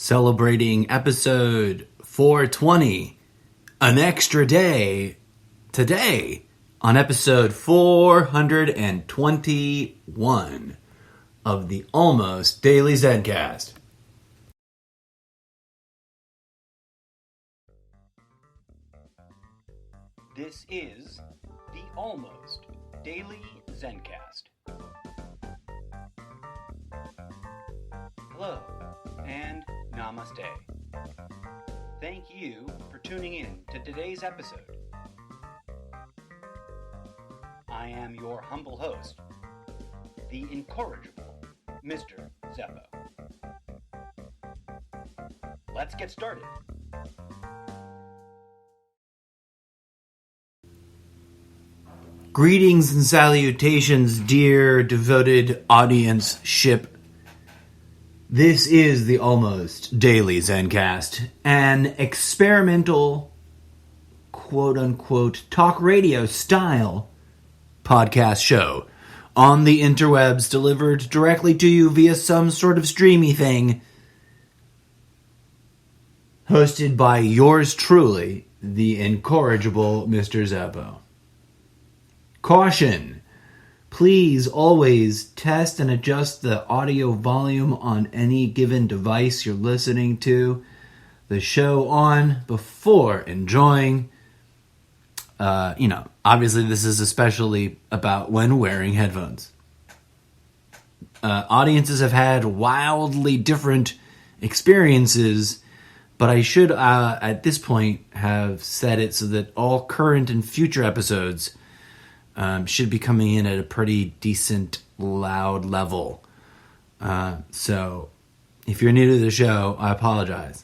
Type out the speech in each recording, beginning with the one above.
celebrating episode 420, an extra day, today on episode 421 of the Almost Daily ZenCast. This is the Almost Daily ZenCast. Hello, and namaste. Thank you for tuning in to today's episode. I am your humble host, the incorrigible Mr. Zeppo. Let's get started. Greetings and salutations, dear devoted audience-ship. This is the Almost Daily ZenCast, an experimental, quote-unquote, talk radio style podcast show on the interwebs delivered directly to you via some sort of streamy thing, hosted by yours truly, the incorrigible Mr. Zeppo. Caution! Please always test and adjust the audio volume on any given device you're listening to the show on before enjoying. Obviously this is especially about when wearing headphones. Audiences have had wildly different experiences, but I should, at this point, have said it so that all current and future episodes should be coming in at a pretty decent, loud level. So, if you're new to the show, I apologize.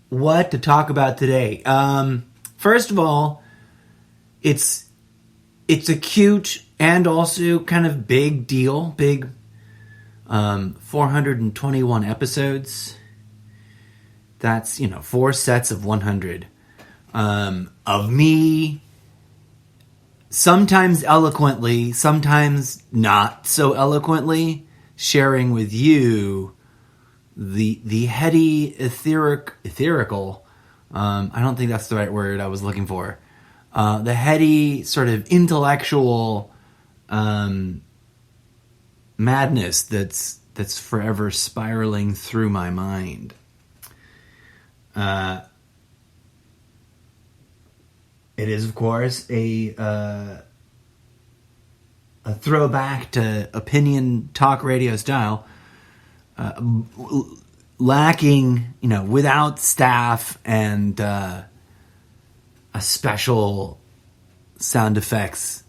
What to talk about today? First of all, it's a cute and also kind of big deal, 421 episodes. That's, 4 sets of 100. Of me, sometimes eloquently, sometimes not so eloquently, sharing with you the heady, etherical, I don't think that's the right word I was looking for. The heady, sort of intellectual, madness that's forever spiraling through my mind. It is, of course, a throwback to opinion talk radio style, lacking, without staff and a special sound effects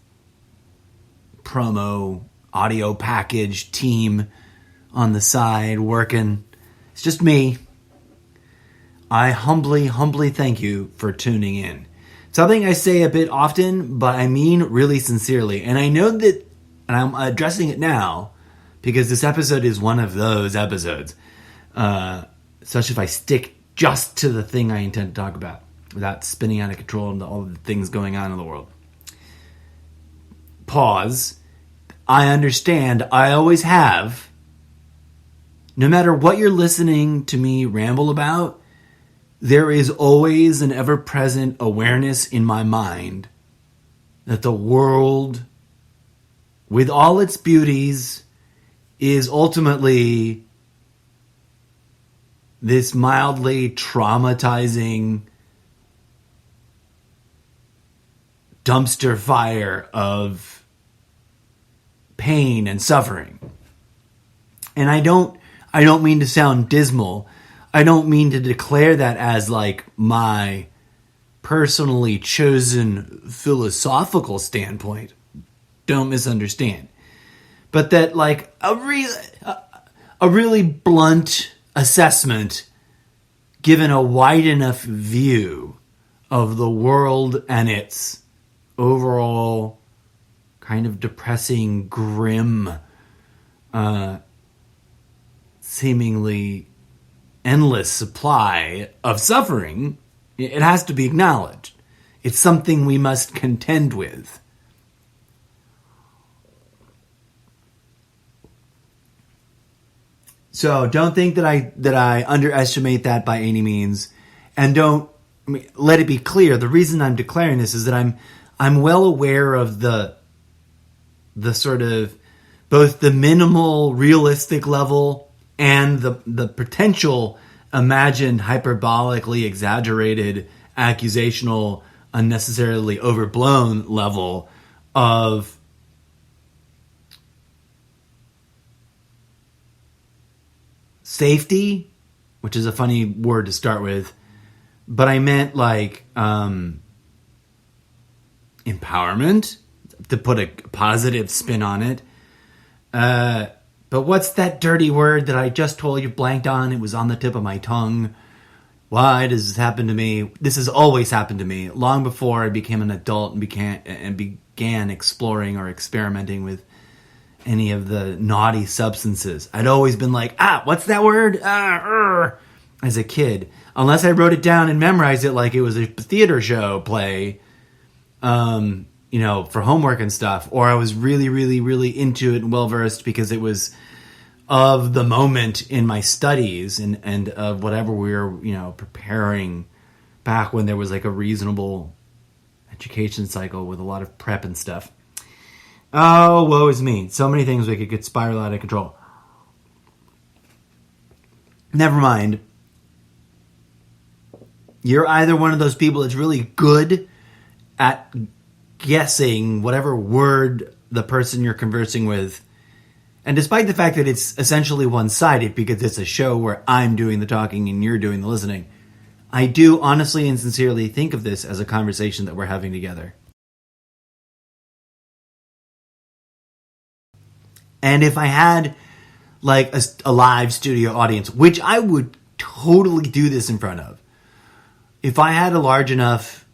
promo audio package team on the side working. It's just me. I humbly thank you for tuning in. Something I say a bit often, but I mean really sincerely. And I know that, and I'm addressing it now, because this episode is one of those episodes. Such if I stick just to the thing I intend to talk about, without spinning out of control and all the things going on in the world. Pause. I understand, I always have. No matter what you're listening to me ramble about, there is always an ever-present awareness in my mind that the world, with all its beauties, is ultimately this mildly traumatizing dumpster fire of pain and suffering. And I don't mean to sound dismal. I don't mean to declare that as like my personally chosen philosophical standpoint. Don't misunderstand. But that like a really blunt assessment given a wide enough view of the world and its overall kind of depressing, grim, seemingly endless supply of suffering, it has to be acknowledged. It's something we must contend with. So don't think that I underestimate that by any means, and let it be clear. The reason I'm declaring this is that I'm well aware of the sort of both the minimal realistic level and the potential imagined hyperbolically exaggerated accusational unnecessarily overblown level of safety, which is a funny word to start with, but I meant like empowerment, to put a positive spin on it. But what's that dirty word that I just told you blanked on? It was on the tip of my tongue. Why does this happen to me? This has always happened to me long before I became an adult and began exploring or experimenting with any of the naughty substances. I'd always been like, what's that word? As a kid. Unless I wrote it down and memorized it like it was a theater show play, for homework and stuff. Or I was really, really, really into it and well-versed because it was of the moment in my studies and of whatever we were, preparing back when there was like a reasonable education cycle with a lot of prep and stuff. Oh, woe is me. So many things we could get spiral out of control. Never mind. You're either one of those people that's really good at guessing whatever word the person you're conversing with, and despite the fact that it's essentially one-sided because it's a show where I'm doing the talking and you're doing the listening, I do honestly and sincerely think of this as a conversation that we're having together. And if I had like a live studio audience, which I would totally do this in front of, if I had a large enough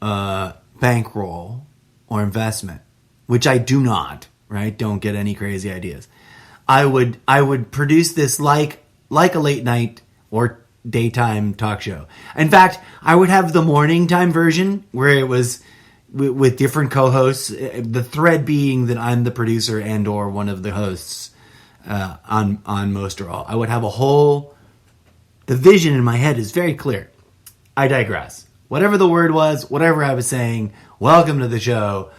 bankroll or investment, which I do not, right? Don't get any crazy ideas. I would produce this like a late night or daytime talk show. In fact, I would have the morning time version where it was with different co-hosts, the thread being that I'm the producer and or one of the hosts on most or all. I would have the vision in my head is very clear. I digress. Whatever the word was, whatever I was saying, welcome to the show.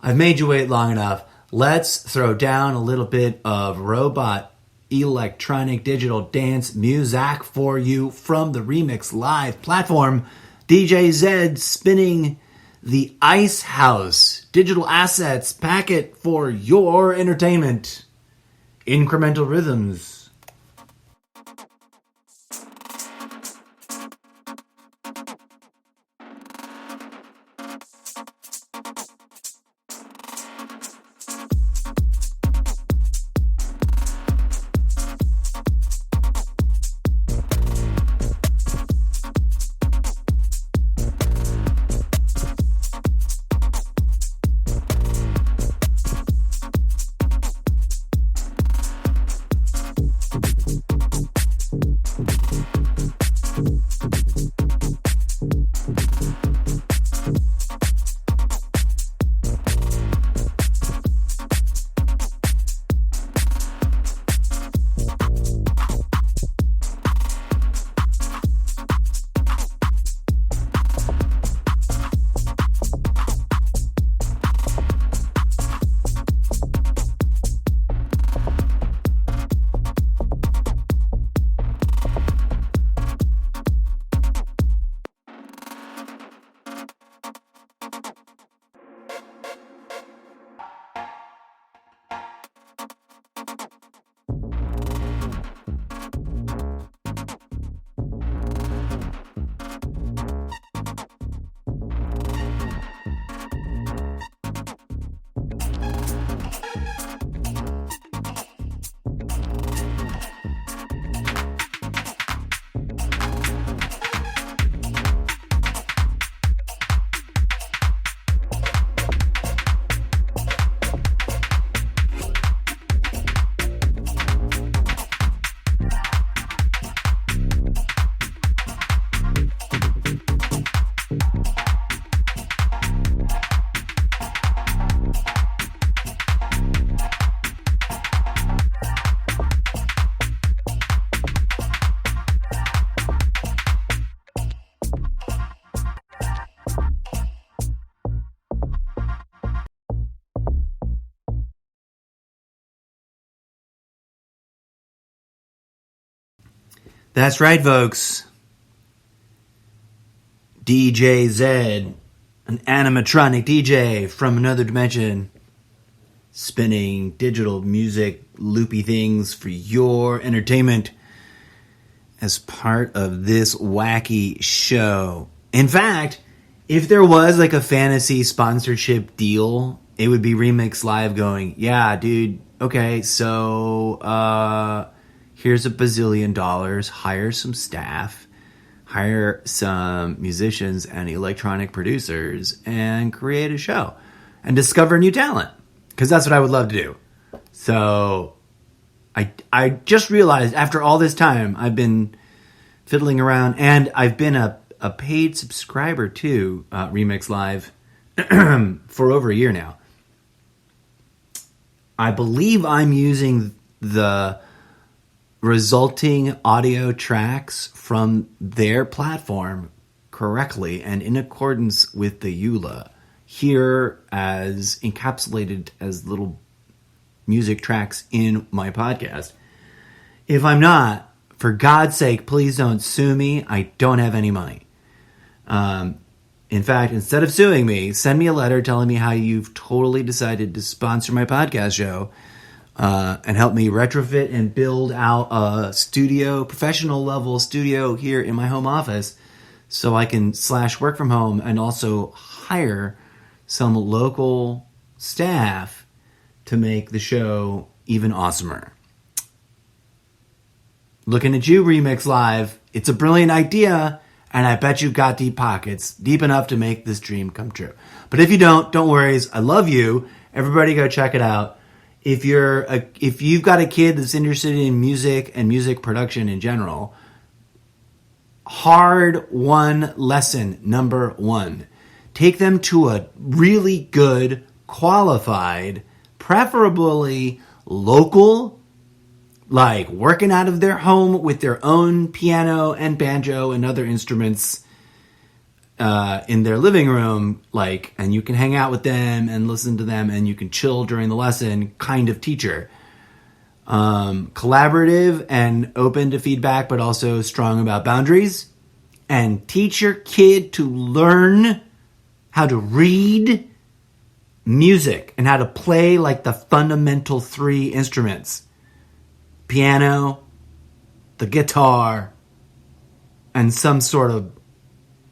I've made you wait long enough. Let's throw down a little bit of robot electronic digital dance music for you from the Remix Live platform. DJ Zed spinning the Ice House digital assets packet for your entertainment. Incremental rhythms. That's right, folks. DJ Zed, an animatronic DJ from another dimension, spinning digital music loopy things for your entertainment as part of this wacky show. In fact, if there was like a fantasy sponsorship deal, it would be Remix Live going, yeah, dude, okay, so here's $1 bazillion, hire some staff, hire some musicians and electronic producers, and create a show and discover new talent. Because that's what I would love to do. So I just realized after all this time I've been fiddling around, and I've been a paid subscriber to Remix Live for over a year now. I believe I'm using the resulting audio tracks from their platform correctly and in accordance with the EULA here as encapsulated as little music tracks in my podcast. If I'm not, for God's sake, please don't sue me. I don't have any money. In fact, instead of suing me, send me a letter telling me how you've totally decided to sponsor my podcast show and help me retrofit and build out a studio, professional level studio here in my home office so I can / work from home and also hire some local staff to make the show even awesomer. Looking at you, Remix Live. It's a brilliant idea, and I bet you've got deep pockets, deep enough to make this dream come true. But if you don't worry. I love you. Everybody go check it out. If you've got a kid that's interested in music and music production in general, hard-won lesson number 1. Take them to a really good, qualified, preferably local, like working out of their home with their own piano and banjo and other instruments in their living room, like, and you can hang out with them and listen to them and you can chill during the lesson kind of teacher. Collaborative and open to feedback, but also strong about boundaries. And teach your kid to learn how to read music and how to play like the fundamental 3 instruments. Piano, the guitar, and some sort of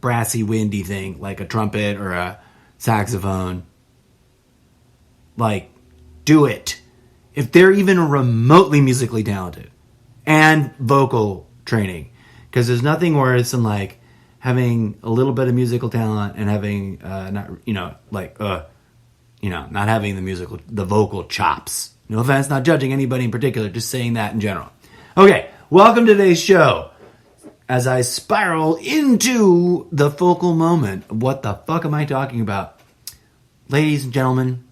brassy, windy thing like a trumpet or a saxophone. Like, do it. If they're even remotely musically talented. And vocal training. Because there's nothing worse than like having a little bit of musical talent and having not having the vocal chops. No offense, not judging anybody in particular, just saying that in general. Okay, welcome to today's show. As I spiral into the focal moment, what the fuck am I talking about? Ladies and gentlemen,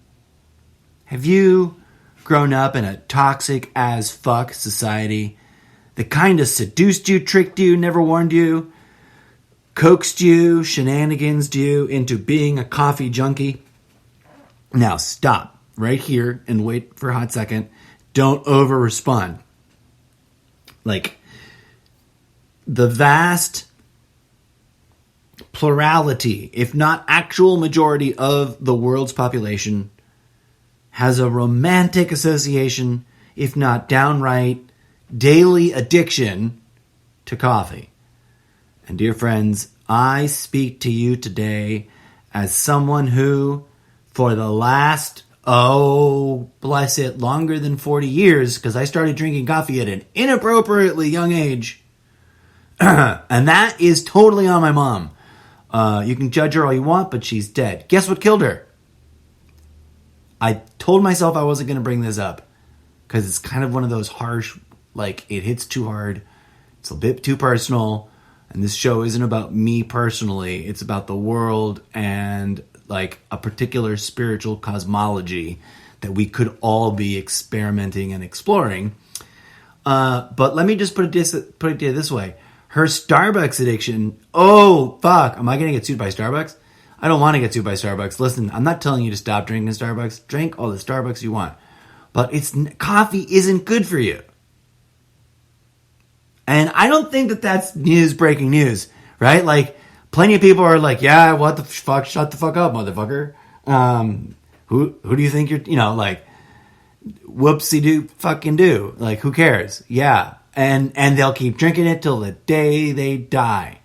have you grown up in a toxic as fuck society that kind of seduced you, tricked you, never warned you, coaxed you, shenanigans you into being a coffee junkie? Now stop right here and wait for a hot second. Don't over-respond. Like, the vast plurality, if not actual majority of the world's population has a romantic association, if not downright daily addiction to coffee. And dear friends, I speak to you today as someone who, for the last, bless it, longer than 40 years, because I started drinking coffee at an inappropriately young age, and that is totally on my mom. You can judge her all you want, but she's dead. Guess what killed her? I told myself I wasn't going to bring this up, because it's kind of one of those harsh, like, it hits too hard, it's a bit too personal, and this show isn't about me personally, it's about the world and, like, a particular spiritual cosmology that we could all be experimenting and exploring. But let me just put it to you this way. Her Starbucks addiction, oh, fuck, am I going to get sued by Starbucks? I don't want to get sued by Starbucks. Listen, I'm not telling you to stop drinking Starbucks. Drink all the Starbucks you want. But coffee isn't good for you. And I don't think that that's breaking news, right? Like, plenty of people are like, yeah, what the fuck? Shut the fuck up, motherfucker. Who do you think you're, like, whoopsie do fucking do. Like, who cares? Yeah. And they'll keep drinking it till the day they die.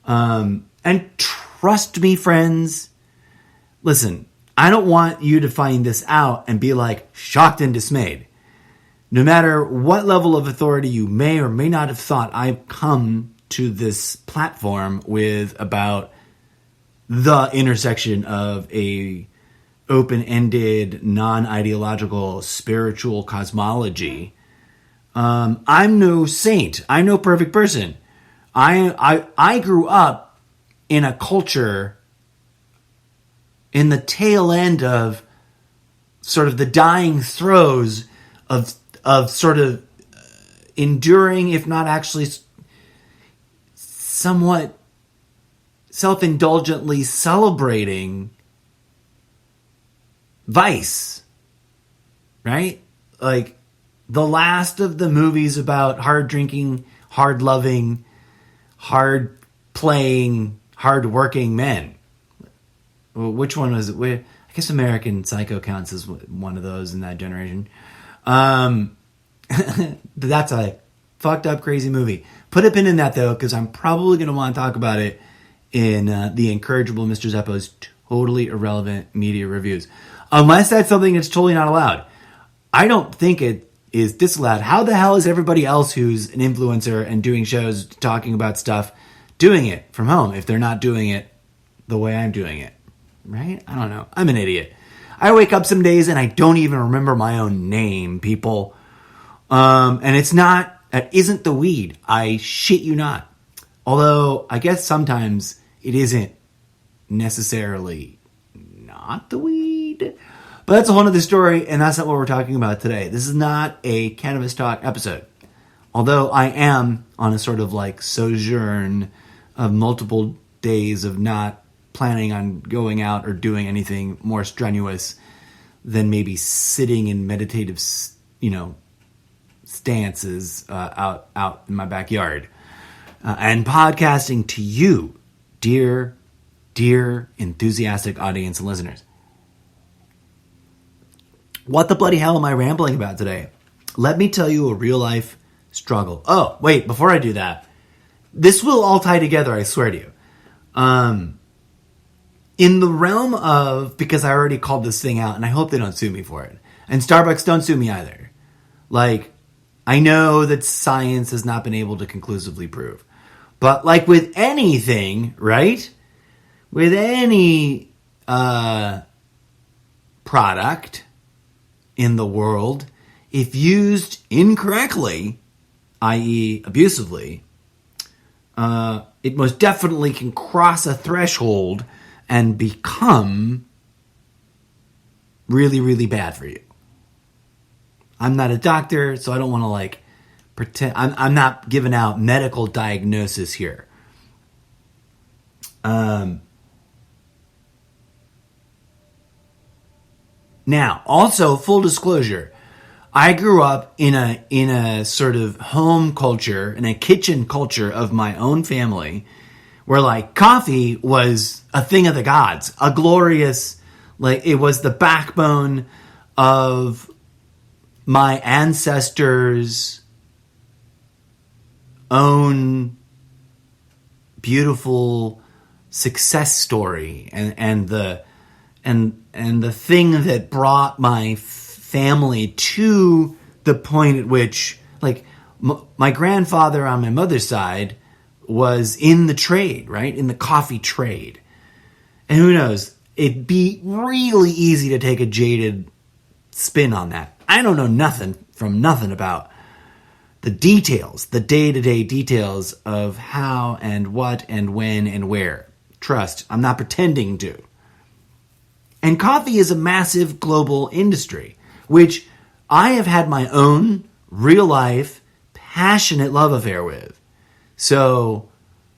And trust me, friends, listen, I don't want you to find this out and be like shocked and dismayed. No matter what level of authority you may or may not have thought I've come to this platform with about the intersection of a open-ended, non-ideological, spiritual cosmology, I'm no saint. I'm no perfect person. I grew up in a culture in the tail end of sort of the dying throes of sort of enduring, if not actually somewhat self-indulgently celebrating vice, right? Like the last of the movies about hard drinking, hard loving, hard playing, hard working men. Well, which one was it? I guess American Psycho counts as one of those in that generation. That's a fucked up, crazy movie. Put a pin in that though, because I'm probably going to want to talk about it in the incorrigible Mr. Zeppo's totally irrelevant media reviews. Unless that's something that's totally not allowed. I don't think it is disallowed. How the hell is everybody else who's an influencer and doing shows talking about stuff doing it from home if they're not doing it the way I'm doing it? Right? I don't know. I'm an idiot. I wake up some days and I don't even remember my own name, people. And it isn't the weed. I shit you not. Although I guess sometimes it isn't necessarily not the weed. But that's a whole other story, and that's not what we're talking about today. This is not a cannabis talk episode. Although I am on a sort of like sojourn of multiple days of not planning on going out or doing anything more strenuous than maybe sitting in meditative, stances out in my backyard. And podcasting to you, dear enthusiastic audience and listeners. What the bloody hell am I rambling about today? Let me tell you a real life struggle. Oh, wait, before I do that, this will all tie together, I swear to you. In the realm of, because I already called this thing out, and I hope they don't sue me for it. And Starbucks, don't sue me either. Like, I know that science has not been able to conclusively prove. But like with anything, right? With any product in the world, if used incorrectly, i.e. abusively, it most definitely can cross a threshold and become really, really bad for you. I'm not a doctor, so I don't want to like pretend. I'm not giving out medical diagnosis here. Now, also full disclosure, I grew up in a sort of home culture, in a kitchen culture of my own family, where like coffee was a thing of the gods, a glorious, like it was the backbone of my ancestors' own beautiful success story, and the thing that brought my family to the point at which, like, my grandfather on my mother's side was in the trade, right? In the coffee trade. And who knows? It'd be really easy to take a jaded spin on that. I don't know nothing about the details, the day-to-day details of how and what and when and where. Trust, I'm not pretending to. And coffee is a massive global industry, which I have had my own real-life, passionate love affair with. So,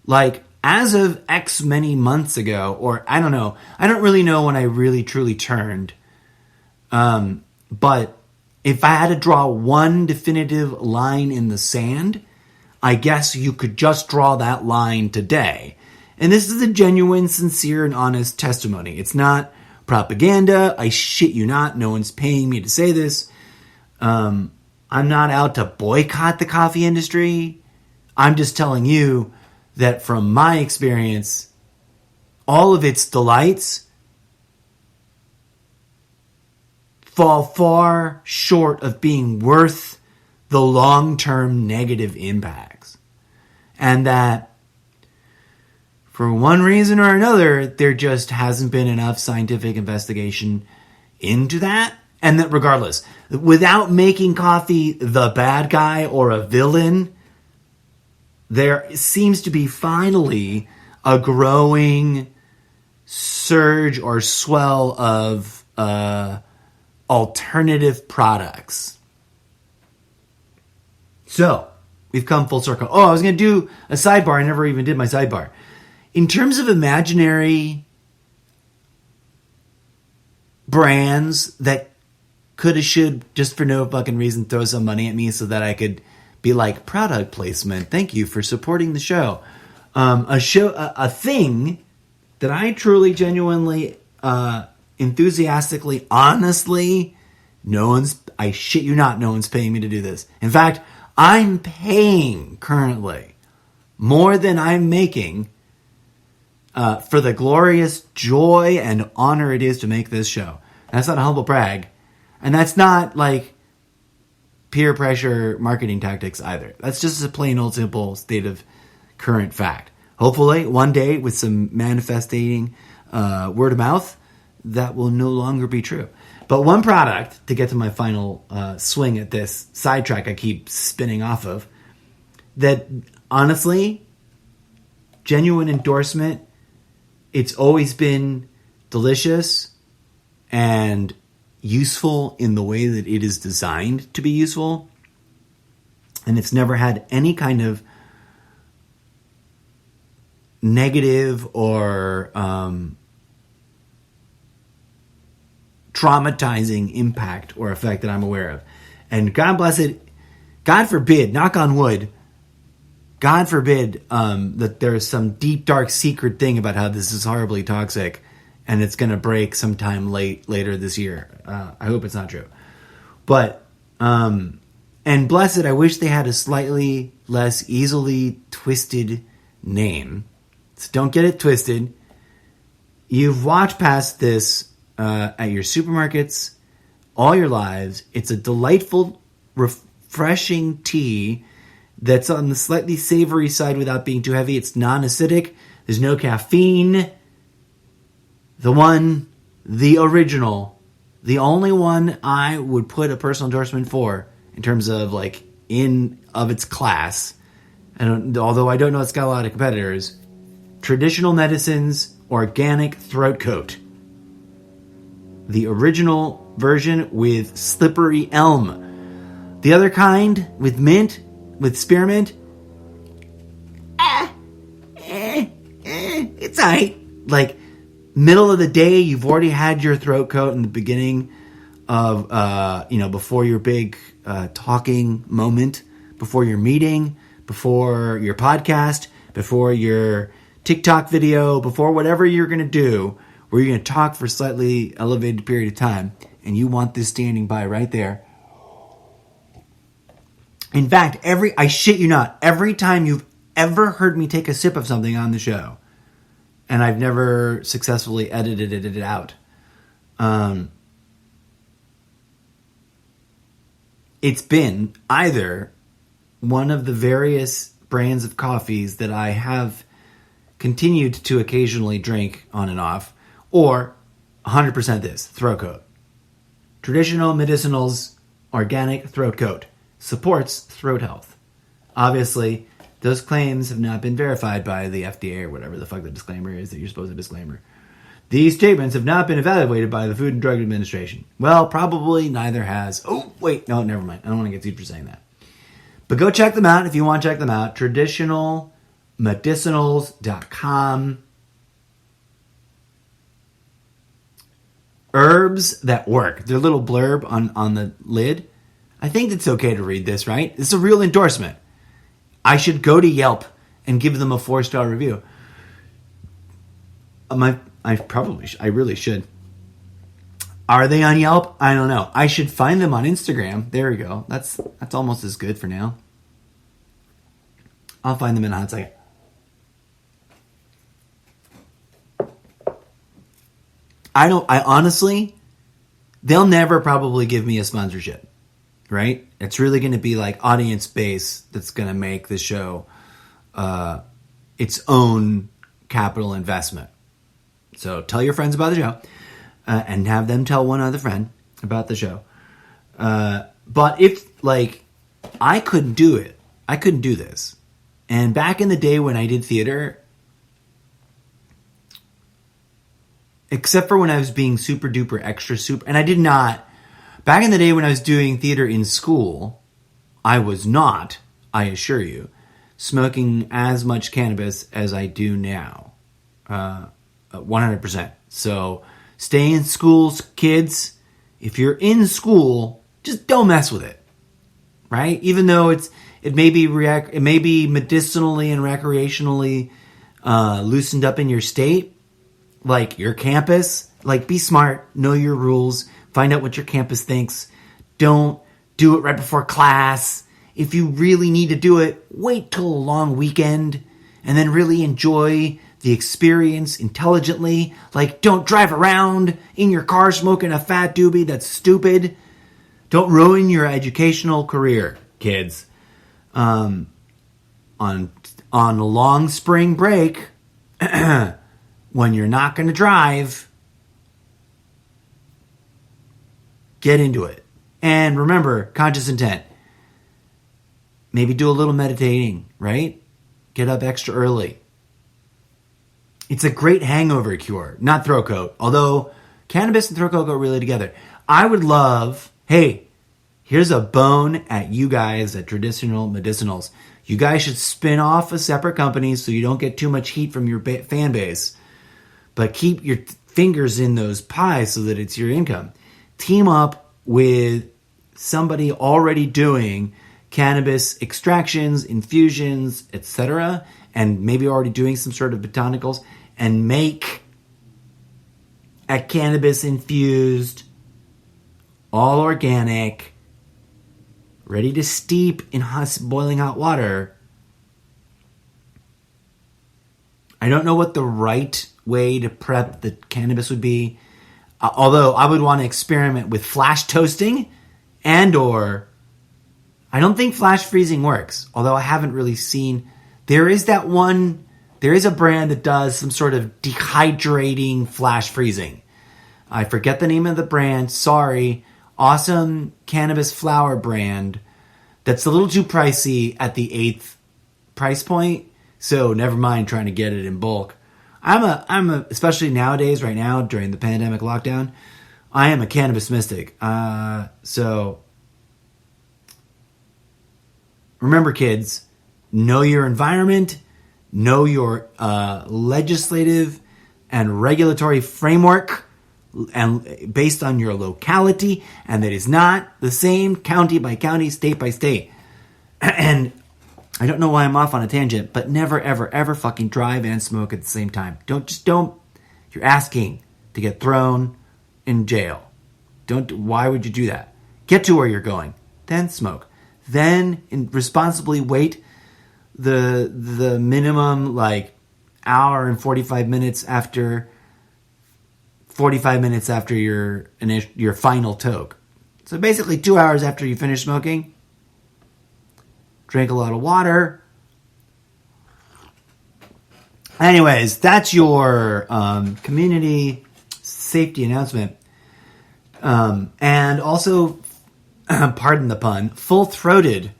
like, as of X many months ago, or I don't know, I don't really know when I really truly turned, but if I had to draw one definitive line in the sand, I guess you could just draw that line today. And this is a genuine, sincere, and honest testimony. It's not propaganda. I shit you not. No one's paying me to say this. I'm not out to boycott the coffee industry. I'm just telling you that from my experience, all of its delights fall far short of being worth the long-term negative impacts. And that for one reason or another, there just hasn't been enough scientific investigation into that. And that regardless, without making coffee the bad guy or a villain, there seems to be finally a growing surge or swell of alternative products. So, we've come full circle. Oh, I was going to do a sidebar. I never even did my sidebar. In terms of imaginary brands that coulda, should, just for no fucking reason, throw some money at me so that I could be like, product placement, thank you for supporting the show. A thing that I truly, genuinely, enthusiastically, honestly, I shit you not, no one's paying me to do this. In fact, I'm paying currently more than I'm making for the glorious joy and honor it is to make this show. That's not a humble brag. And that's not like peer pressure marketing tactics either. That's just a plain old simple state of current fact. Hopefully, one day with some manifesting word of mouth, that will no longer be true. But one product, to get to my final swing at this sidetrack I keep spinning off of, that honestly, genuine endorsement, it's always been delicious and useful in the way that it is designed to be useful. And it's never had any kind of negative or traumatizing impact or effect that I'm aware of. And God bless it, God forbid, knock on wood, God forbid that there's some deep, dark secret thing about how this is horribly toxic and it's going to break sometime later this year. I hope it's not true. But, and bless it, I wish they had a slightly less easily twisted name. So don't get it twisted. You've watched past this at your supermarkets all your lives. It's a delightful, refreshing tea that's on the slightly savory side without being too heavy. It's non-acidic. There's no caffeine. The one, the original, the only one I would put a personal endorsement for in terms of like in of its class, and although I don't know it's got a lot of competitors, Traditional Medicine's Organic Throat Coat. The original version with slippery elm. The other kind with mint, with spearmint. It's alright. Like, middle of the day, you've already had your throat coat in the beginning of, before your big talking moment, before your meeting, before your podcast, before your TikTok video, before whatever you're going to do, where you're going to talk for a slightly elevated period of time, and you want this standing by right there. In fact, I shit you not, every time you've ever heard me take a sip of something on the show, and I've never successfully edited it out, it's been either one of the various brands of coffees that I have continued to occasionally drink on and off, or 100% this, throat coat. Traditional Medicinal's Organic Throat Coat supports throat health. Obviously, those claims have not been verified by the FDA or whatever the fuck the disclaimer is that you're supposed to disclaimer. These statements have not been evaluated by the Food and Drug Administration. Well, probably neither has. Oh, wait, no, never mind. I don't want to get sued for saying that. But go check them out if you want to check them out. Traditionalmedicinals.com. Herbs that work. Their little blurb on the lid. I think it's okay to read this, right? It's a real endorsement. I should go to Yelp and give them a 4-star review. I really should. Are they on Yelp? I don't know. I should find them on Instagram. There we go. That's almost as good for now. I'll find them in a hot second. I honestly, they'll never probably give me a sponsorship, right? It's really going to be like audience base that's going to make the show its own capital investment. So tell your friends about the show and have them tell one other friend about the show. But if, like, I couldn't do it. I couldn't do this. And back in the day when I did theater, except for when I was being super duper extra super, and I did not, back in the day when I was doing theater in school, I was not, I assure you, smoking as much cannabis as I do now. 100%. So stay in schools, kids. If you're in school, just don't mess with it, right? Even though it may be medicinally and recreationally loosened up in your state, like your campus. Like, be smart, know your rules, find out what your campus thinks. Don't do it right before class. If you really need to do it, wait till a long weekend and then really enjoy the experience intelligently. Like, don't drive around in your car smoking a fat doobie. That's stupid. Don't ruin your educational career, kids. On a long spring break, when you're not going to drive, get into it. And remember, conscious intent. Maybe do a little meditating, right? Get up extra early. It's a great hangover cure, not throat coat. Although cannabis and throat coat go really together. I would love, hey, here's a bone at you guys at Traditional Medicinals. You guys should spin off a separate company so you don't get too much heat from your fan base. But keep your fingers in those pies so that it's your income. Team up with somebody already doing cannabis extractions, infusions, etc., and maybe already doing some sort of botanicals, and make a cannabis infused, all organic, ready to steep in boiling hot water. I don't know what the right way to prep the cannabis would be, although I would want to experiment with flash toasting or I don't think flash freezing works, although I haven't really seen. There is a brand that does some sort of dehydrating flash freezing. I forget the name of the brand. Sorry. Awesome cannabis flower brand that's a little too pricey at the 8th price point. So never mind trying to get it in bulk. Especially nowadays, right now, during the pandemic lockdown, I am a cannabis mystic. So remember, kids, know your environment, know your legislative and regulatory framework, and based on your locality, and that is not the same county by county, state by state. And I don't know why I'm off on a tangent, but never, ever, ever fucking drive and smoke at the same time. Don't. You're asking to get thrown in jail. Why would you do that? Get to where you're going, then smoke. Then responsibly wait the minimum, like, hour and 45 minutes after your final toke. So basically 2 hours after you finish smoking, drink a lot of water. Anyways, that's your community safety announcement. And also, pardon the pun, full-throated,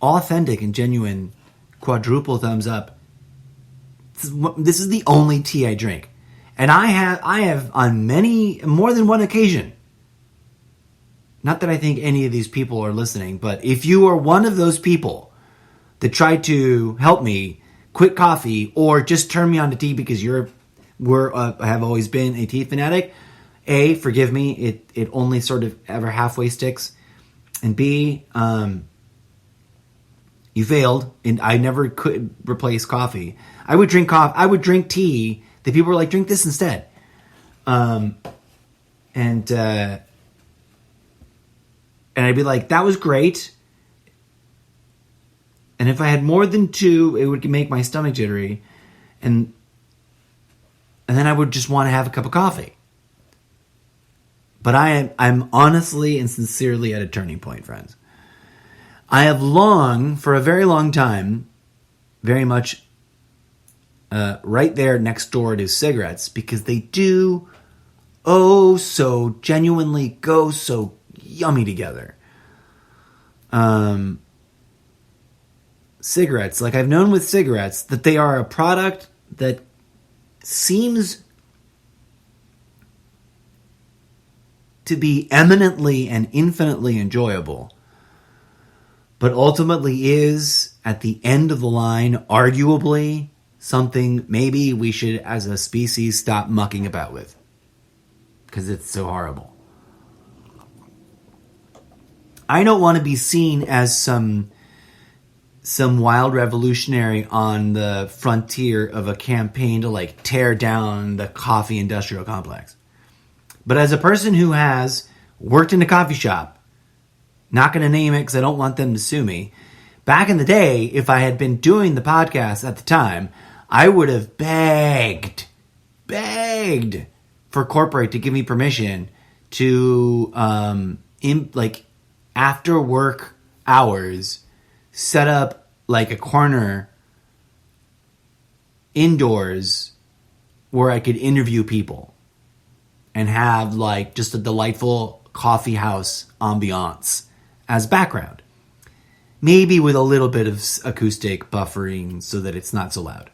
authentic and genuine quadruple thumbs up. This is the only tea I drink. And I have on more than one occasion, not that I think any of these people are listening, but if you are one of those people that try to help me quit coffee or just turn me on to tea because have always been a tea fanatic, A, forgive me, it only sort of ever halfway sticks. And B, You failed, and I never could replace coffee. I would drink coffee. I would drink tea that people were like, drink this instead. And I'd be like, that was great. And if I had more than 2, it would make my stomach jittery. And then I would just want to have a cup of coffee. But I'm honestly and sincerely at a turning point, friends. I have for a very long time, very much right there next door to cigarettes, because they do so genuinely go so yummy together. Cigarettes, like I've known with cigarettes, that they are a product that seems to be eminently and infinitely enjoyable, but ultimately is, at the end of the line, arguably something maybe we should, as a species, stop mucking about with. Because it's so horrible. I don't want to be seen as some wild revolutionary on the frontier of a campaign to like tear down the coffee industrial complex. But as a person who has worked in a coffee shop, not going to name it because I don't want them to sue me, back in the day, if I had been doing the podcast at the time, I would have begged for corporate to give me permission to, after work hours, set up like a corner indoors where I could interview people and have like just a delightful coffee house ambiance as background. Maybe with a little bit of acoustic buffering so that it's not so loud.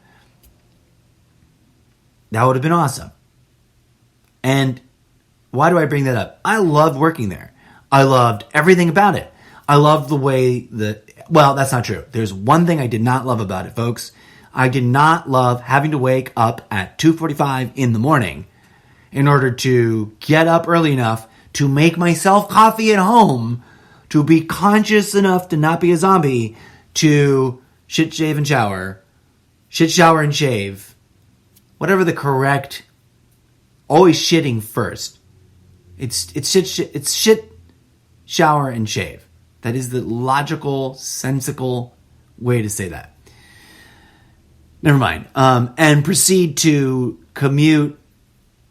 That would have been awesome. And why do I bring that up? I loved working there. I loved everything about it. I loved the way well, that's not true. There's one thing I did not love about it, folks. I did not love having to wake up at 2:45 in the morning in order to get up early enough to make myself coffee at home, to be conscious enough to not be a zombie, to shit, shave, and shower. Shit, shower, and shave. Whatever the correct... Always shitting first. It's shit, shower, and shave. That is the logical, sensical way to say that. Never mind. And proceed to commute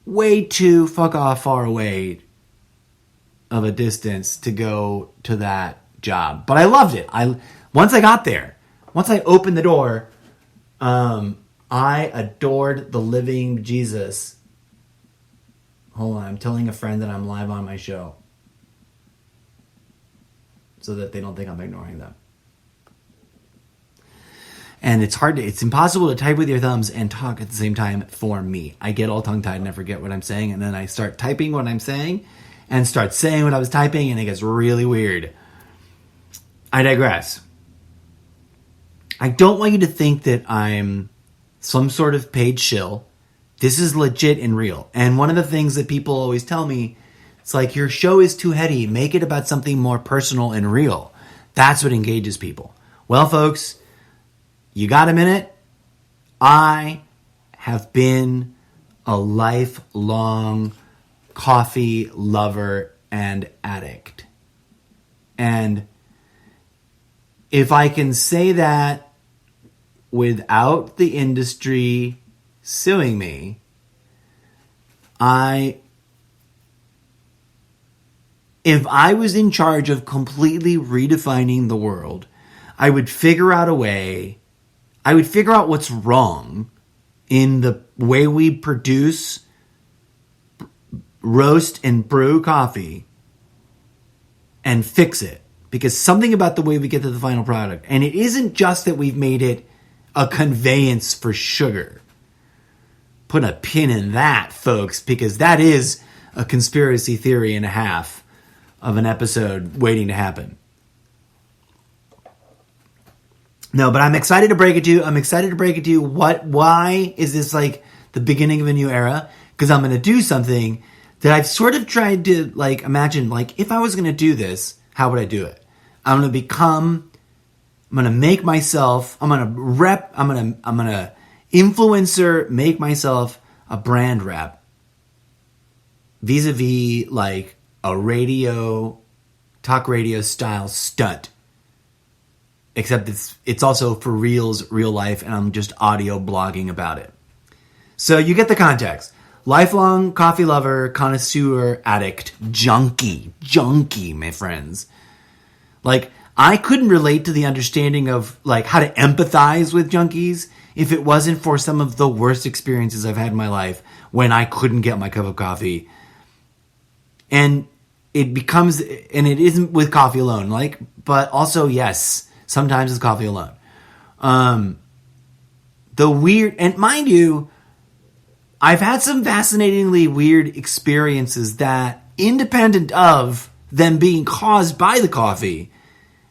way too fuck off far away of a distance to go to that job. But I loved it. Once I got there, once I opened the door, I adored the living Jesus. Hold on, I'm telling a friend that I'm live on my show so that they don't think I'm ignoring them. And it's impossible to type with your thumbs and talk at the same time for me. I get all tongue-tied and I forget what I'm saying, and then I start typing what I'm saying and start saying what I was typing, and it gets really weird. I digress. I don't want you to think that I'm some sort of paid shill. This is legit and real. And one of the things that people always tell me, it's like, your show is too heady. Make it about something more personal and real. That's what engages people. Well, folks, you got a minute? I have been a lifelong coffee lover and addict. And if I can say that without the industry suing me, if I was in charge of completely redefining the world, I would figure out a way, I would figure out what's wrong in the way we produce, roast, and brew coffee and fix it. Because something about the way we get to the final product, and it isn't just that we've made it a conveyance for sugar. Put a pin in that, folks, because that is a conspiracy theory and a half of an episode waiting to happen. No, but I'm excited to break it to you. I'm excited to break it to you. Why is this like the beginning of a new era? Because I'm going to do something that I've sort of tried to like imagine, like if I was going to do this, how would I do it? I'm going to become I'm gonna make myself. I'm gonna influencer, make myself a brand rep vis-a-vis like a talk radio style stunt. Except it's also for real life, and I'm just audio blogging about it. So you get the context. Lifelong coffee lover, connoisseur, addict, junkie, my friends. Like, I couldn't relate to the understanding of like how to empathize with junkies if it wasn't for some of the worst experiences I've had in my life when I couldn't get my cup of coffee. And it isn't with coffee alone, like, but also, yes, sometimes it's coffee alone. And mind you, I've had some fascinatingly weird experiences that, independent of them being caused by the coffee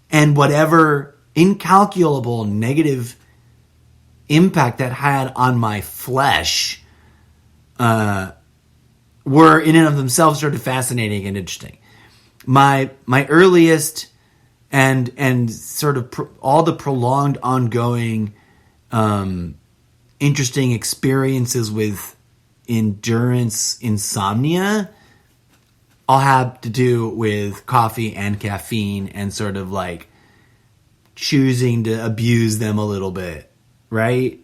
and whatever incalculable negative impact that had on my flesh, were in and of themselves sort of fascinating and interesting. My earliest and sort of all the prolonged, ongoing, interesting experiences with endurance insomnia all have to do with coffee and caffeine and sort of like choosing to abuse them a little bit, right?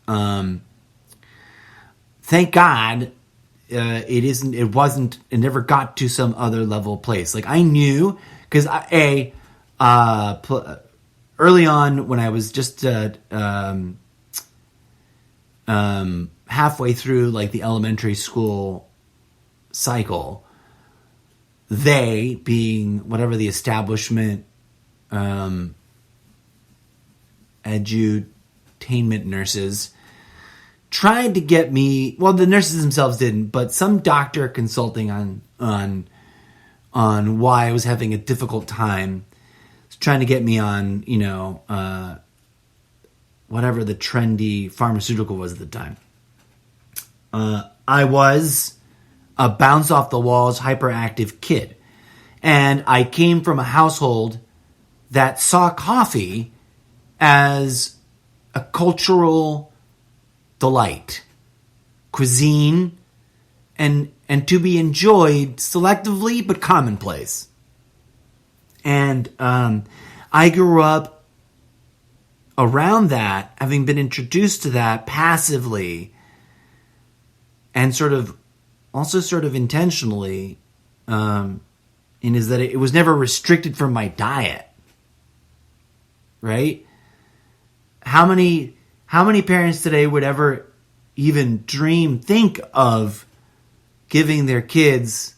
Thank God it never got to some other level place. Like, I knew, because early on when I was just halfway through like the elementary school cycle, they, being whatever the establishment edutainment nurses, tried to get me, well, the nurses themselves didn't, but some doctor consulting on why I was having a difficult time trying to get me on, whatever the trendy pharmaceutical was at the time. I was a bounce off the walls, hyperactive kid. And I came from a household that saw coffee as a cultural delight, cuisine, and to be enjoyed selectively but commonplace. And I grew up around that, having been introduced to that passively and sort of intentionally, is that it was never restricted from my diet, right? How many parents today would ever even think of giving their kids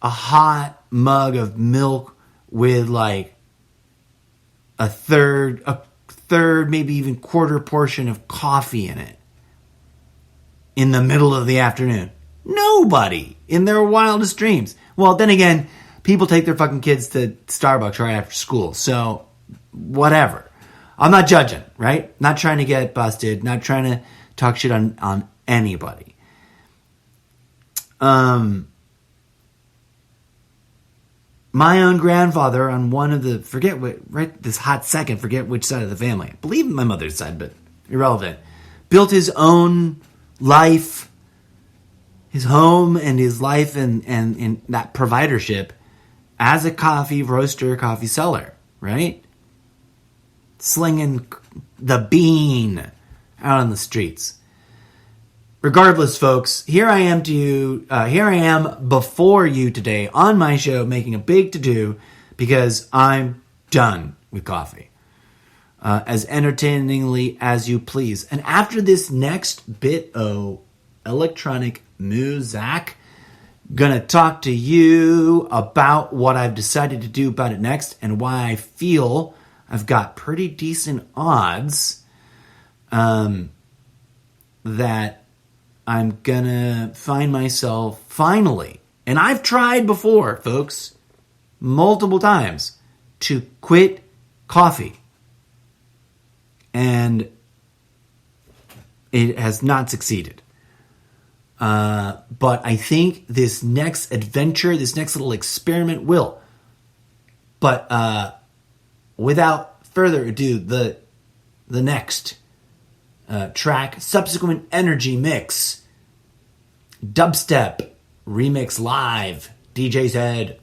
a hot mug of milk with like a third, maybe even quarter portion of coffee in it in the middle of the afternoon? Nobody in their wildest dreams. Well, then again, people take their fucking kids to Starbucks right after school. So whatever. I'm not judging, right? Not trying to get busted. Not trying to talk shit on anybody. My own grandfather on one of the, forget which side of the family. I believe my mother's side, but irrelevant. Built his own life, his home and his life and that providership as a coffee roaster, coffee seller, right? Slinging the bean out on the streets. Regardless, folks, here I am before you today on my show making a big to-do because I'm done with coffee. As entertainingly as you please. And after this next bit of electronic music, gonna talk to you about what I've decided to do about it next and why I feel I've got pretty decent odds that I'm gonna find myself finally, and I've tried before, folks, multiple times, to quit coffee. And it has not succeeded. But I think this next adventure, this next little experiment will. But without further ado, the next track, Subsequent Energy Mix, Dubstep Remix Live, DJ Zed.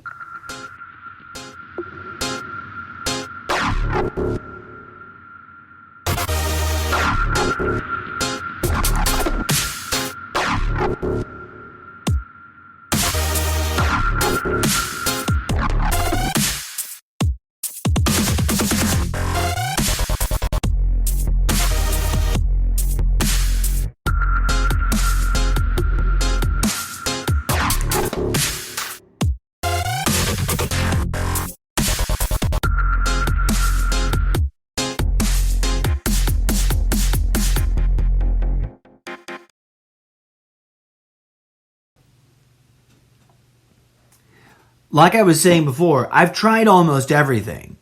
Like I was saying before, I've tried almost everything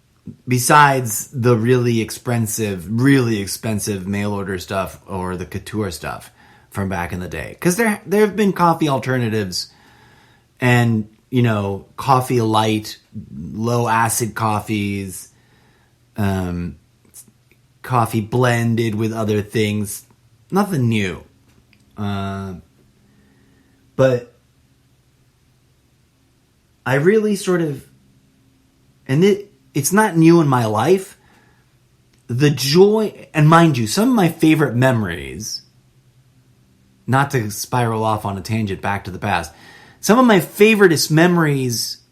besides the really expensive mail order stuff or the couture stuff from back in the day. Because there have been coffee alternatives and, coffee light, low acid coffees, coffee blended with other things. Nothing new. But I really sort of, and it's not new in my life, the joy, and mind you, some of my favorite memories, not to spiral off on a tangent back to the past, some of my favoriteest memories,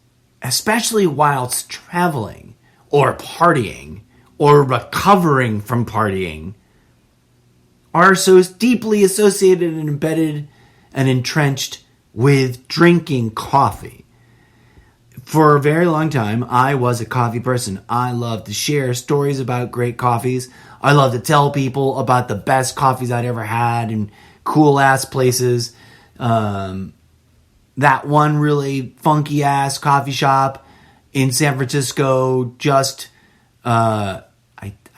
especially whilst traveling, or partying, or recovering from partying, are so deeply associated and embedded and entrenched with drinking coffee. For a very long time, I was a coffee person. I love to share stories about great coffees. I love to tell people about the best coffees I'd ever had in cool-ass places. That one really funky-ass coffee shop in San Francisco, just, I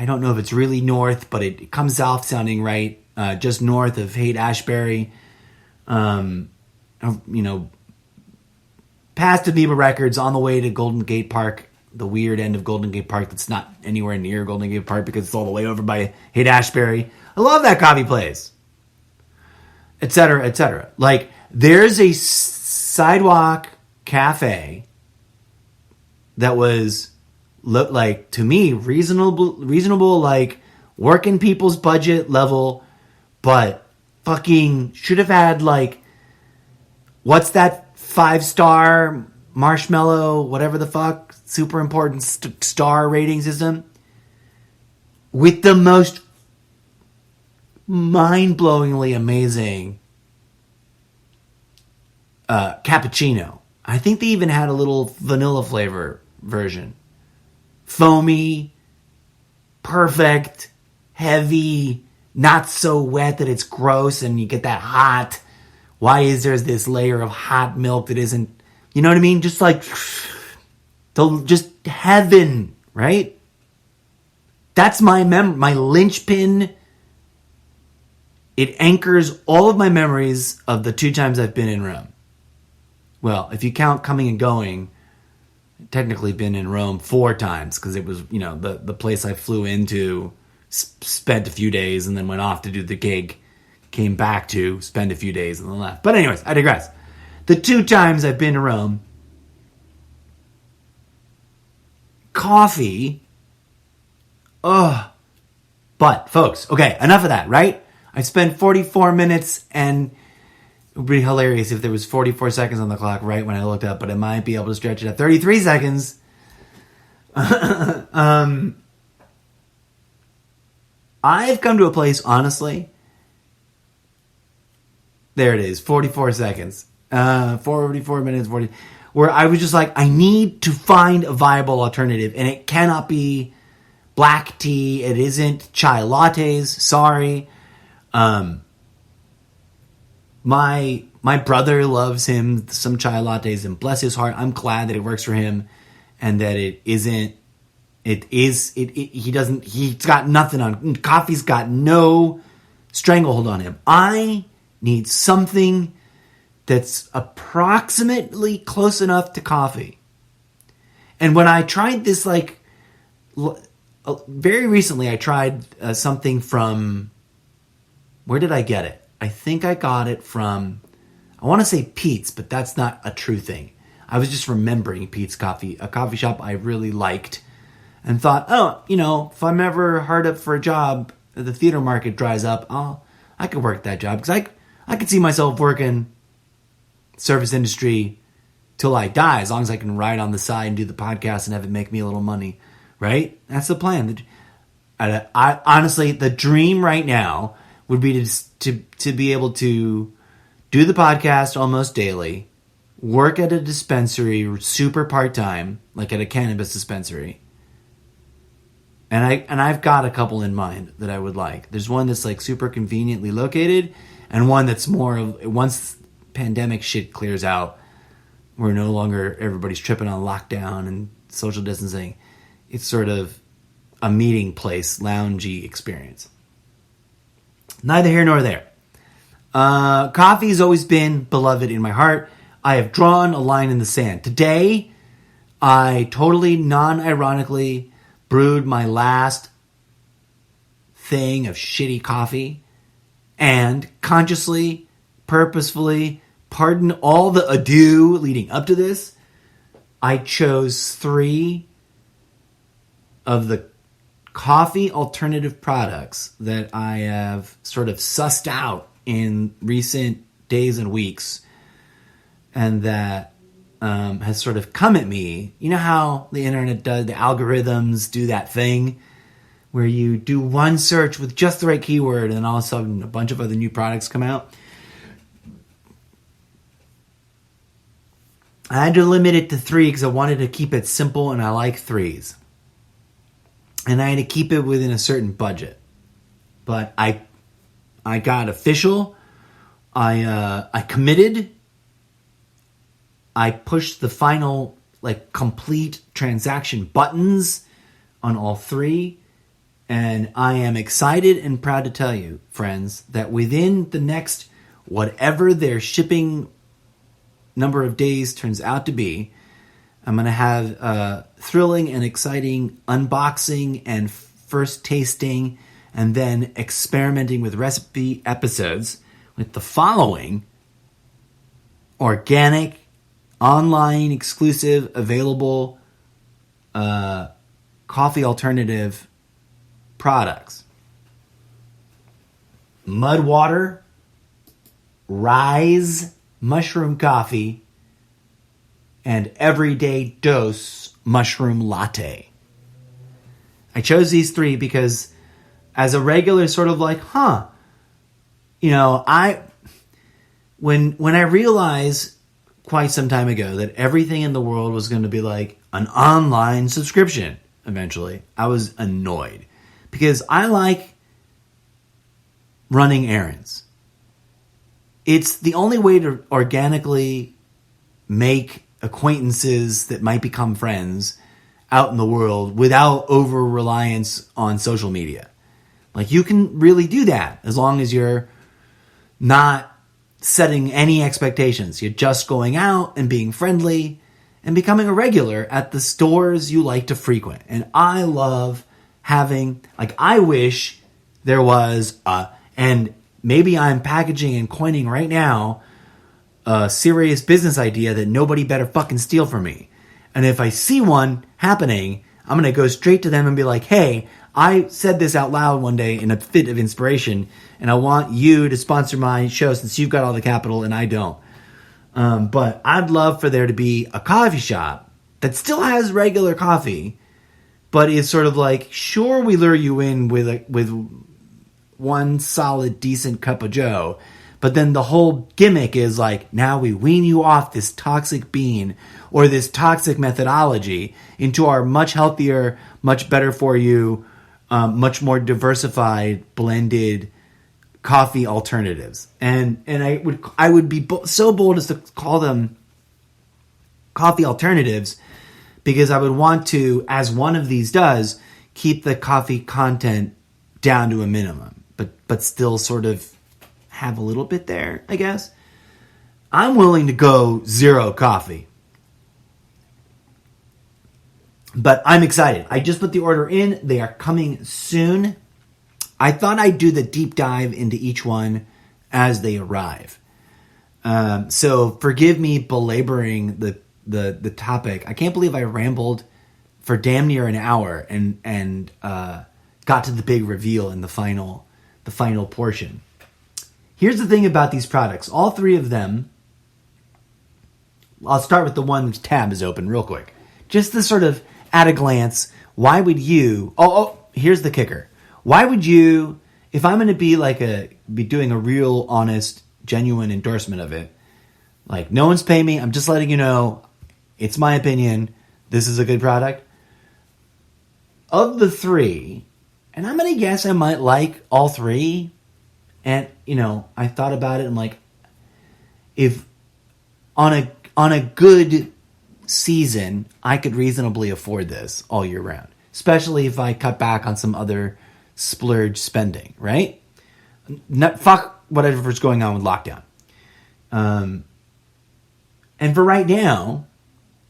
don't know if it's really north, but it comes south sounding right, just north of Haight-Ashbury. Past Amoeba Records, on the way to Golden Gate Park, the weird end of Golden Gate Park that's not anywhere near Golden Gate Park because it's all the way over by Haight-Ashbury. I love that coffee place. Etc., etc. Like, there's a sidewalk cafe that was, like, to me, reasonable, like, working people's budget level, but fucking should have had, like, what's that 5-star marshmallow, whatever the fuck, super important star rating system with the most mind-blowingly amazing cappuccino. I think they even had a little vanilla flavor version. Foamy, perfect, heavy, not so wet that it's gross and you get that hot. Why is there this layer of hot milk that isn't, you know what I mean? Just like, just heaven, right? That's my linchpin. It anchors all of my memories of the 2 times I've been in Rome. Well, if you count coming and going, I've technically been in Rome 4 times because it was, the place I flew into, spent a few days and then went off to do the gig. Came back to spend a few days and then left. But anyways, I digress. The 2 times I've been to Rome, coffee, but folks, okay, enough of that, right? I spent 44 minutes and it would be hilarious if there was 44 seconds on the clock right when I looked up, but I might be able to stretch it at 33 seconds. I've come to a place, honestly, there it is, 44 seconds. 44 minutes, 40. Where I was just like, I need to find a viable alternative. And it cannot be black tea. It isn't chai lattes. Sorry. My brother loves him some chai lattes. And bless his heart, I'm glad that it works for him. And that he's got nothing on. Coffee's got no stranglehold on him. I need something that's approximately close enough to coffee. And when I tried this, like, very recently I tried something from, where did I get it? I think I got it from, I want to say Pete's, but that's not a true thing. I was just remembering Pete's Coffee, a coffee shop I really liked, and thought, oh, if I'm ever hard up for a job, the theater market dries up, I could work that job, because I could see myself working service industry till I die, as long as I can ride on the side and do the podcast and have it make me a little money, right? That's the plan. I honestly, the dream right now would be to be able to do the podcast almost daily, work at a dispensary super part-time, like at a cannabis dispensary. And I've got a couple in mind that I would like. There's one that's like super conveniently located, and one that's more of, once pandemic shit clears out, where no longer everybody's tripping on lockdown and social distancing, it's sort of a meeting place, loungy experience. Neither here nor there. Coffee has always been beloved in my heart. I have drawn a line in the sand. Today, I totally non-ironically brewed my last thing of shitty coffee, and consciously, purposefully, pardon all the ado leading up to this, I chose 3 of the coffee alternative products that I have sort of sussed out in recent days and weeks, and that has sort of come at me. You know how the internet does, the algorithms do that thing where you do one search with just the right keyword and then all of a sudden a bunch of other new products come out? I had to limit it to 3 because I wanted to keep it simple, and I like 3s. And I had to keep it within a certain budget. But I got official. I committed. I pushed the final, complete transaction buttons on all 3. And I am excited and proud to tell you, friends, that within the next, whatever their shipping number of days turns out to be, I'm going to have a thrilling and exciting unboxing and first tasting and then experimenting with recipe episodes with the following organic, online, exclusive, available coffee alternative products. Mudwater, Rise mushroom coffee, and Everyday Dose mushroom latte. I chose these 3 because as a regular sort of when I realized quite some time ago that everything in the world was going to be like an online subscription eventually, I was annoyed because I like running errands. It's the only way to organically make acquaintances that might become friends out in the world without over-reliance on social media. You can really do that as long as you're not setting any expectations. You're just going out and being friendly and becoming a regular at the stores you like to frequent. And I love having, I wish there was and maybe I'm packaging and coining right now a serious business idea that nobody better fucking steal from me. And if I see one happening, I'm going to go straight to them and be like, hey, I said this out loud one day in a fit of inspiration, and I want you to sponsor my show since you've got all the capital and I don't. But I'd love for there to be a coffee shop that still has regular coffee, but is sort of sure, we lure you in with one solid, decent cup of joe, but then the whole gimmick is now we wean you off this toxic bean or this toxic methodology into our much healthier, much better for you, much more diversified, blended coffee alternatives. And I would be so bold as to call them coffee alternatives because I would want to, as one of these does, keep the coffee content down to a minimum, but still sort of have a little bit there, I guess. I'm willing to go 0 coffee. But I'm excited. I just put the order in. They are coming soon. I thought I'd do the deep dive into each one as they arrive. So forgive me belaboring the topic. I can't believe I rambled for damn near an hour and got to the big reveal in the final portion. Here's the thing about these products. All three of them, I'll start with the one whose tab is open real quick. Just the sort of at a glance, why would you, here's the kicker. Why would you, if I'm going to be doing a real, honest, genuine endorsement of it, like no one's paying me, I'm just letting you know, it's my opinion, this is a good product. Of the three, and I'm going to guess I might like all three, and, I thought about it, I'm like, if on a good season, I could reasonably afford this all year round, especially if I cut back on some other splurge spending, right? Fuck whatever's going on with lockdown. And for right now,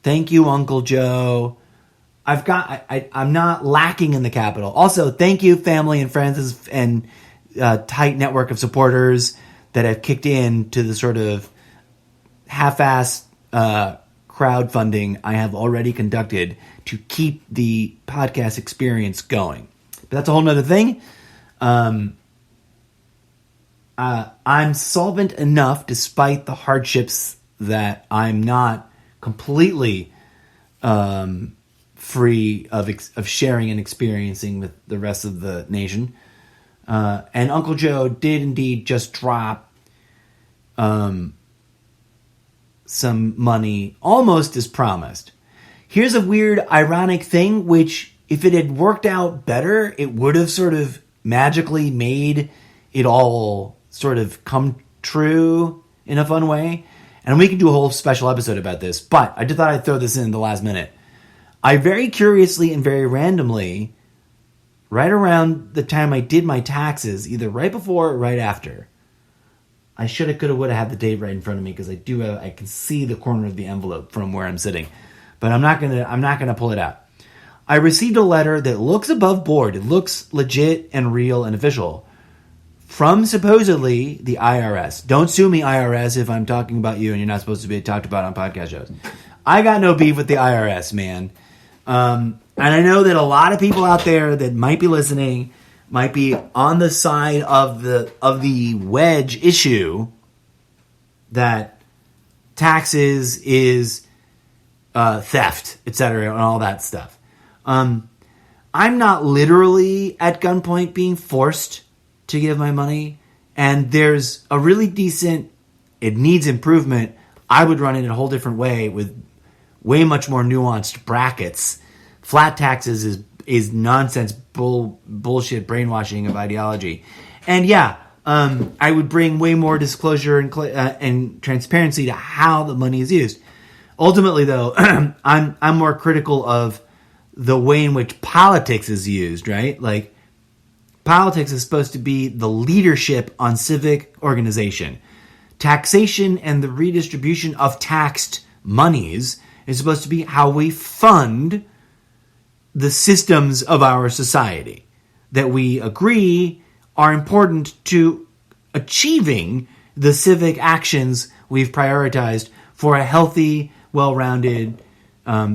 thank you, Uncle Joe. I'm not lacking in the capital. Also, thank you, family and friends and tight network of supporters that have kicked in to the sort of half-assed crowdfunding I have already conducted to keep the podcast experience going. But that's a whole nother thing. I'm solvent enough, despite the hardships, that I'm not completely free of sharing and experiencing with the rest of the nation. And Uncle Joe did indeed just drop some money almost as promised. Here's a weird, ironic thing, which if it had worked out better, it would have sort of magically made it all sort of come true in a fun way. And we can do a whole special episode about this, but I just thought I'd throw this in the last minute. I very curiously and very randomly, right around the time I did my taxes, either right before or right after, I shoulda, coulda, woulda had the date right in front of me because I can see the corner of the envelope from where I'm sitting, but I'm not gonna pull it out. I received a letter that looks above board. It looks legit and real and official from supposedly the IRS. Don't sue me, IRS, if I'm talking about you and you're not supposed to be talked about on podcast shows. I got no beef with the IRS, man. And I know that a lot of people out there that might be listening might be on the side of the wedge issue that taxes is theft, etc., and all that stuff. I'm not literally at gunpoint being forced to give my money, and there's a really decent, it needs improvement. I would run it in a whole different way with way much more nuanced brackets. Flat taxes is nonsense, bullshit brainwashing of ideology. And yeah, I would bring way more disclosure and transparency to how the money is used. Ultimately, though, I'm more critical of the way in which politics is used, right? Like, politics is supposed to be the leadership on civic organization. Taxation and the redistribution of taxed monies is supposed to be how we fund the systems of our society that we agree are important to achieving the civic actions we've prioritized for a healthy, well-rounded,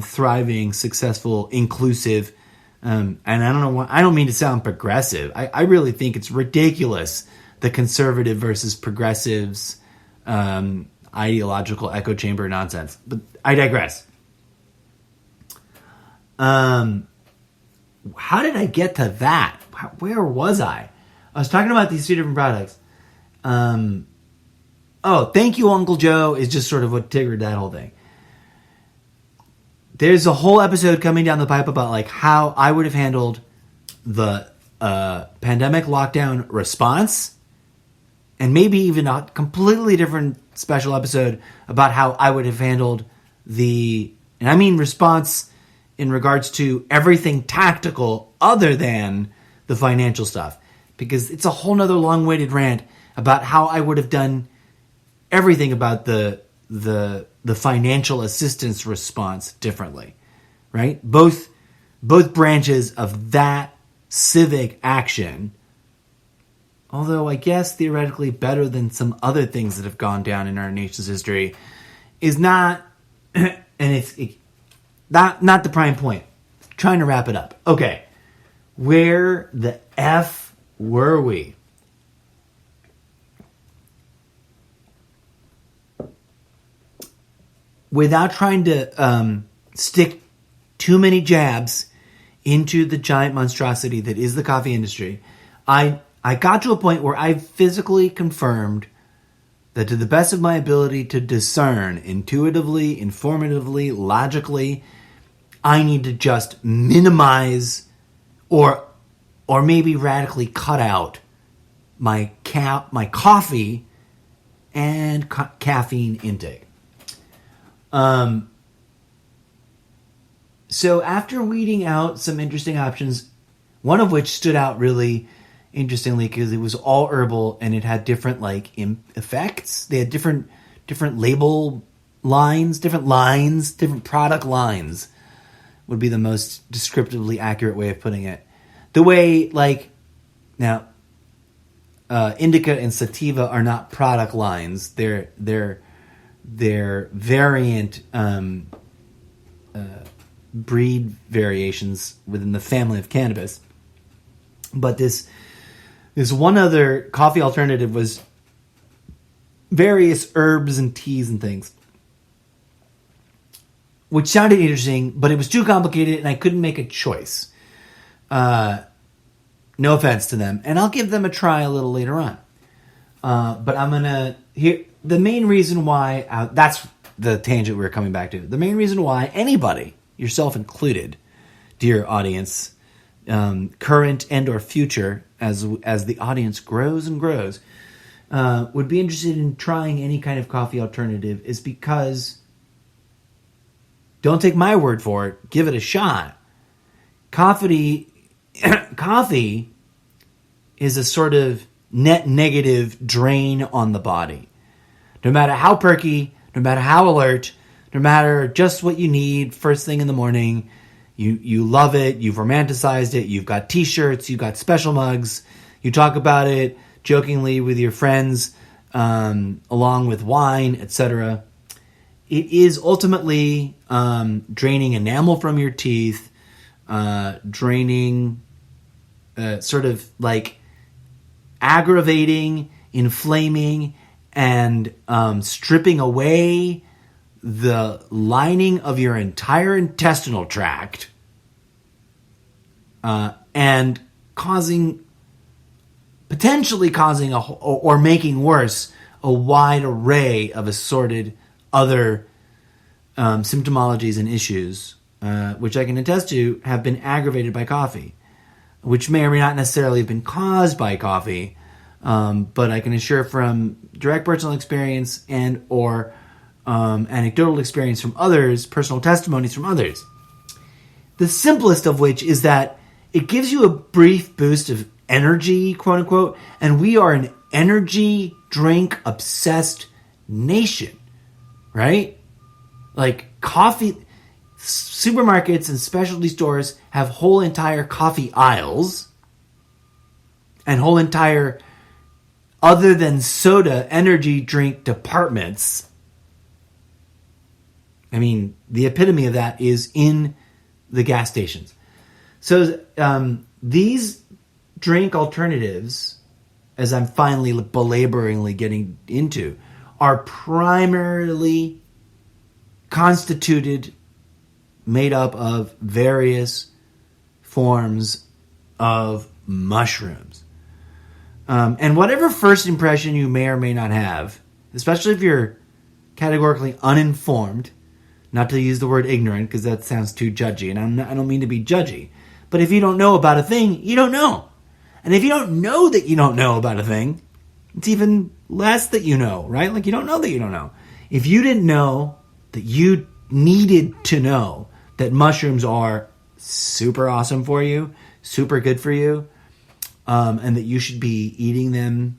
thriving, successful, inclusive, and I don't mean to sound progressive. I really think it's ridiculous, the conservative versus progressives ideological echo chamber nonsense. But I digress. How did I get to that? Where was I? I was talking about these two different products. Thank you, Uncle Joe, is just sort of what triggered that whole thing. There's a whole episode coming down the pipe about like how I would have handled the pandemic lockdown response, and maybe even a completely different special episode about how I would have handled response in regards to everything tactical other than the financial stuff. Because it's a whole nother long-winded rant about how I would have done everything about the financial assistance response differently, right? Both both branches of that civic action, although I guess theoretically better than some other things that have gone down in our nation's history, is not, and it's not the prime point. Trying to wrap it up. Okay, where the F were we? Without trying to stick too many jabs into the giant monstrosity that is the coffee industry, I got to a point where I physically confirmed that to the best of my ability to discern intuitively, informatively, logically, I need to just minimize or maybe radically cut out my coffee and caffeine intake. So after weeding out some interesting options, one of which stood out really interestingly because it was all herbal and it had different effects. They had different label lines, different product lines would be the most descriptively accurate way of putting it. The way now indica and sativa are not product lines. They're variant breed variations within the family of cannabis. But this one other coffee alternative was various herbs and teas and things, which sounded interesting, but it was too complicated and I couldn't make a choice. No offense to them. And I'll give them a try a little later on. But I'm going to... The main reason why... that's the tangent we were coming back to. The main reason why anybody, yourself included, dear audience, current and or future, as the audience grows and grows, would be interested in trying any kind of coffee alternative is because... Don't take my word for it. Give it a shot. Coffee is a sort of net negative drain on the body. No matter how perky, no matter how alert, no matter just what you need first thing in the morning, you love it, you've romanticized it, you've got t-shirts, you've got special mugs, you talk about it jokingly with your friends, along with wine, etc. It is ultimately draining enamel from your teeth, draining, sort of aggravating, inflaming, and stripping away the lining of your entire intestinal tract, and potentially causing or making worse a wide array of assorted other symptomologies and issues, which I can attest to have been aggravated by coffee, which may or may not necessarily have been caused by coffee, but I can assure from direct personal experience and or anecdotal experience from others, personal testimonies from others, the simplest of which is that it gives you a brief boost of energy, quote unquote, and we are an energy drink obsessed nation. Right? Coffee, supermarkets and specialty stores have whole entire coffee aisles and whole entire, other than soda, energy drink departments. I mean, the epitome of that is in the gas stations. So these drink alternatives, as I'm finally belaboringly getting into, are primarily made up of various forms of mushrooms. And whatever first impression you may or may not have, especially if you're categorically uninformed, not to use the word ignorant because that sounds too judgy, and I don't mean to be judgy, but if you don't know about a thing, you don't know. And if you don't know that you don't know about a thing, it's even less that you know, right? You don't know that you don't know. If you didn't know that you needed to know that mushrooms are super awesome for you, super good for you, and that you should be eating them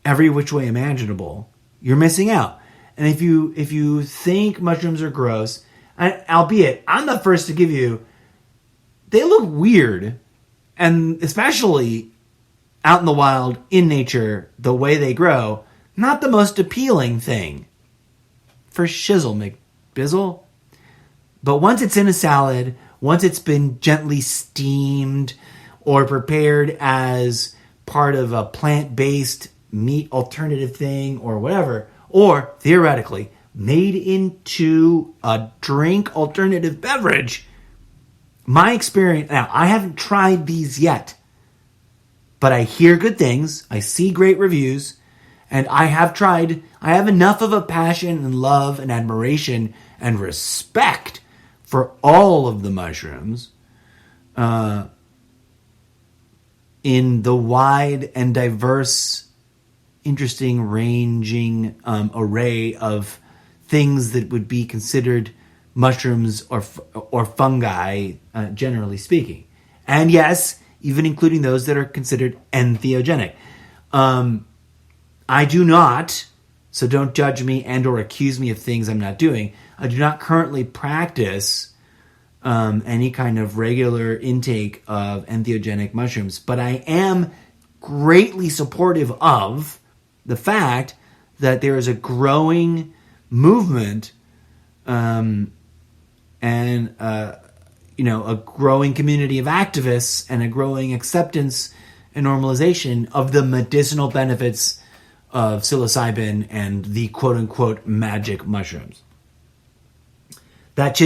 every which way imaginable, you're missing out. And if you think mushrooms are gross, albeit I'm the first to give you they look weird. And especially out in the wild, in nature, the way they grow, not the most appealing thing. For shizzle, McBizzle. But once it's in a salad, once it's been gently steamed or prepared as part of a plant-based meat alternative thing or whatever, or theoretically made into a drink alternative beverage, my experience, now I haven't tried these yet, but I hear good things, I see great reviews, and I have enough of a passion and love and admiration and respect for all of the mushrooms in the wide and diverse, interesting, ranging array of things that would be considered mushrooms or fungi, generally speaking. And yes, even including those that are considered entheogenic. I do not, so don't judge me and or accuse me of things I'm not doing. I do not currently practice any kind of regular intake of entheogenic mushrooms, but I am greatly supportive of the fact that there is a growing movement and a growing community of activists and a growing acceptance and normalization of the medicinal benefits of psilocybin and the quote-unquote magic mushrooms. That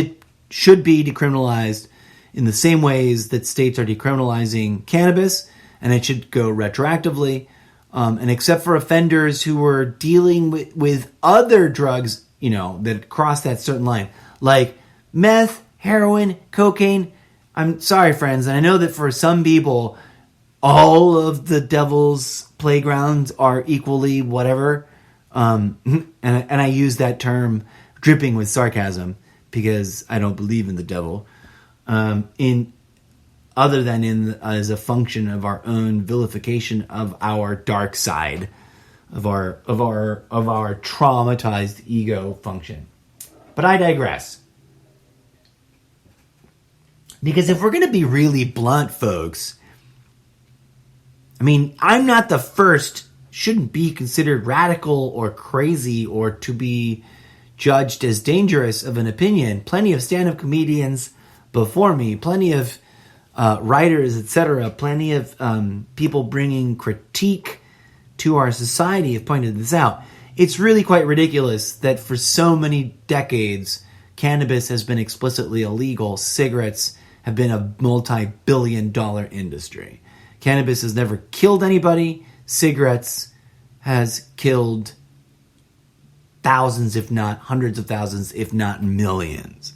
should be decriminalized in the same ways that states are decriminalizing cannabis, and it should go retroactively. And except for offenders who were dealing with other drugs, that cross that certain line, like meth, heroin, cocaine. I'm sorry, friends, and I know that for some people, all of the devil's playgrounds are equally whatever. And I use that term dripping with sarcasm because I don't believe in the devil. As a function of our own vilification of our dark side, of our traumatized ego function. But I digress. Because if we're going to be really blunt, folks, I'm not the first, shouldn't be considered radical or crazy or to be judged as dangerous of an opinion. Plenty of stand-up comedians before me, plenty of writers, etc., plenty of people bringing critique to our society have pointed this out. It's really quite ridiculous that for so many decades, cannabis has been explicitly illegal. Cigarettes have been a multi-billion-dollar industry. Cannabis has never killed anybody. Cigarettes has killed thousands, if not hundreds of thousands, if not millions.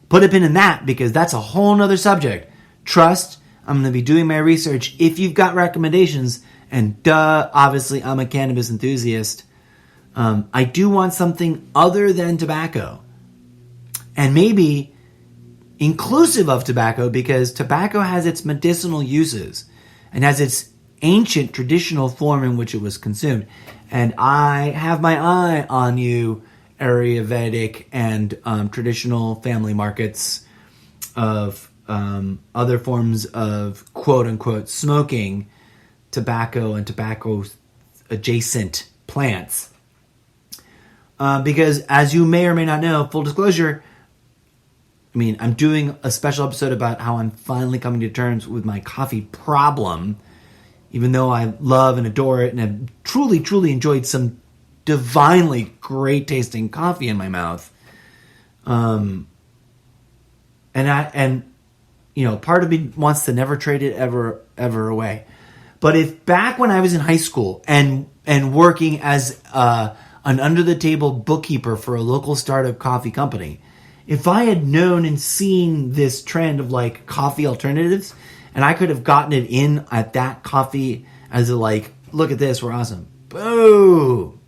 Put a pin in that because that's a whole nother subject. Trust, I'm going to be doing my research. If you've got recommendations, and obviously I'm a cannabis enthusiast, I do want something other than tobacco. And maybe inclusive of tobacco, because tobacco has its medicinal uses and has its ancient traditional form in which it was consumed. And I have my eye on you, Ayurvedic and traditional family markets of other forms of quote-unquote smoking, tobacco and tobacco-adjacent plants. Because as you may or may not know, full disclosure, I'm doing a special episode about how I'm finally coming to terms with my coffee problem, even though I love and adore it and have truly, truly enjoyed some divinely great tasting coffee in my mouth. And part of me wants to never trade it ever away. But if back when I was in high school and working as an under-the-table bookkeeper for a local startup coffee company, if I had known and seen this trend of like coffee alternatives, and I could have gotten it in at that coffee as a look at this, we're awesome. Boo!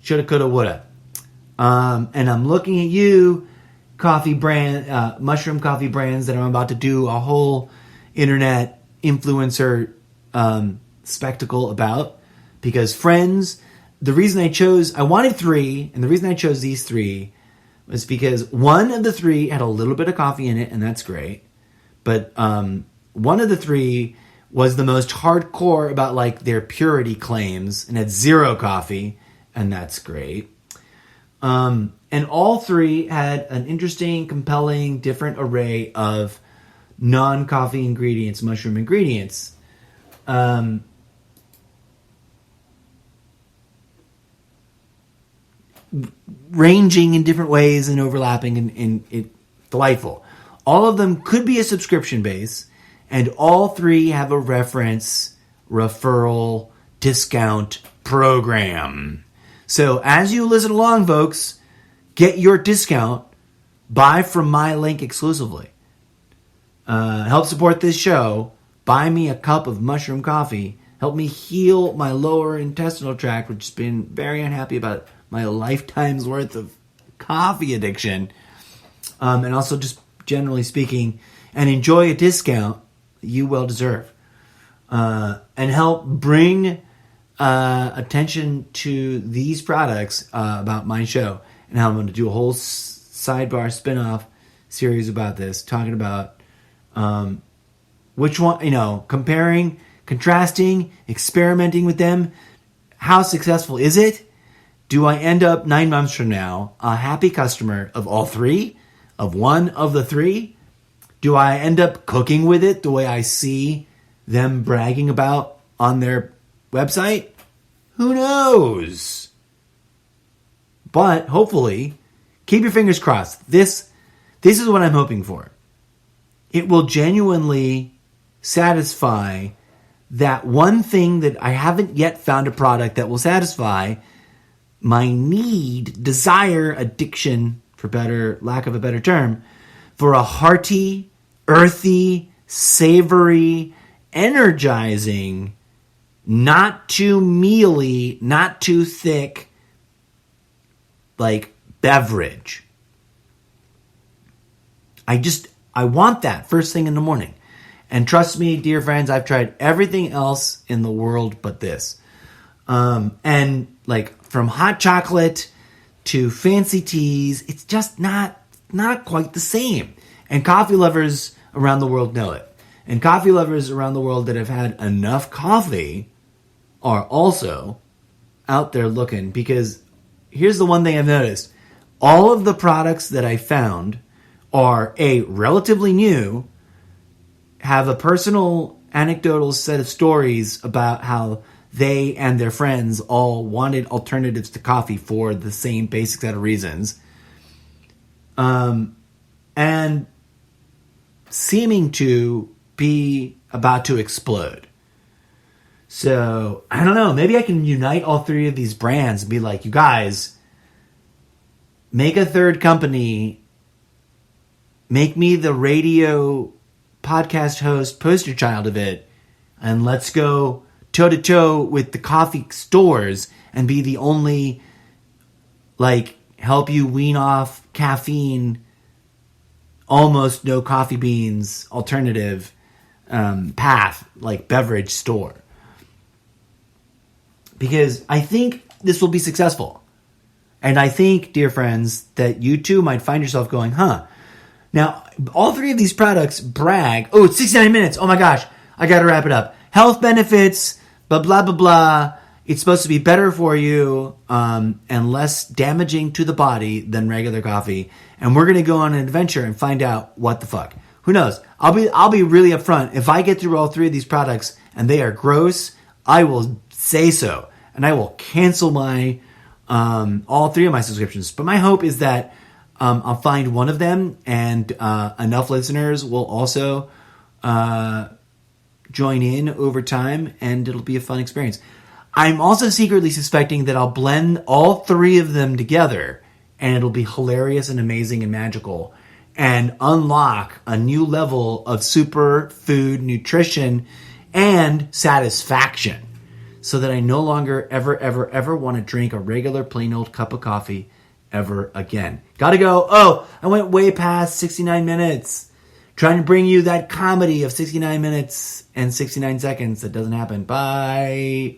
Shoulda, coulda, woulda. And I'm looking at you, coffee brand, mushroom coffee brands that I'm about to do a whole internet influencer spectacle about. Because friends, I wanted 3, and the reason I chose these 3 was because one of the 3 had a little bit of coffee in it, and that's great. But one of the three was the most hardcore about like their purity claims and had zero coffee, and that's great. And all three had an interesting, compelling, different array of non-coffee ingredients, mushroom ingredients. Ranging in different ways and overlapping and delightful. All of them could be a subscription base, and all three have a reference, referral, discount program. So as you listen along, folks, get your discount. Buy from my link exclusively. Help support this show. Buy me a cup of mushroom coffee. Help me heal my lower intestinal tract, which has been very unhappy about my lifetime's worth of coffee addiction. And also just generally speaking, and enjoy a discount you well deserve. And help bring attention to these products about my show. And how I'm going to do a whole sidebar spin-off series about this, talking about which one, comparing, contrasting, experimenting with them. How successful is it? Do I end up 9 months from now a happy customer of all three? Of one of the three? Do I end up cooking with it the way I see them bragging about on their website? Who knows? But hopefully, keep your fingers crossed. This is what I'm hoping for. It will genuinely satisfy that one thing that I haven't yet found a product that will satisfy my need, desire, addiction, for lack of a better term, for a hearty, earthy, savory, energizing, not too mealy, not too thick, like beverage. I want that first thing in the morning. And trust me, dear friends, I've tried everything else in the world but this. And like from hot chocolate to fancy teas, it's just not quite the same. And coffee lovers around the world know it. And coffee lovers around the world that have had enough coffee are also out there looking. Because here's the one thing I've noticed. All of the products that I found are relatively new, have a personal anecdotal set of stories about how they and their friends all wanted alternatives to coffee for the same basic set of reasons. And seeming to be about to explode. So, I don't know. Maybe I can unite all three of these brands and be like, you guys, make a third company. Make me the radio podcast host, poster child of it. And let's go toe-to-toe with the coffee stores and be the only, help you wean off caffeine, almost no coffee beans, alternative path, beverage store. Because I think this will be successful. And I think, dear friends, that you too might find yourself going, Now, all three of these products brag, it's 69 minutes. Oh my gosh, I got to wrap it up. Health benefits, blah, blah, blah, blah. It's supposed to be better for you and less damaging to the body than regular coffee. And we're going to go on an adventure and find out what the fuck. Who knows? I'll be really upfront. If I get through all three of these products and they are gross, I will say so. And I will cancel my all three of my subscriptions. But my hope is that I'll find one of them, and enough listeners will also join in over time, and it'll be a fun experience. I'm also secretly suspecting that I'll blend all three of them together, and it'll be hilarious and amazing and magical, and unlock a new level of super food nutrition and satisfaction, so that I no longer ever, ever, ever want to drink a regular plain old cup of coffee ever again. Gotta go. I went way past 69 minutes. Trying to bring you that comedy of 69 minutes and 69 seconds that doesn't happen. Bye.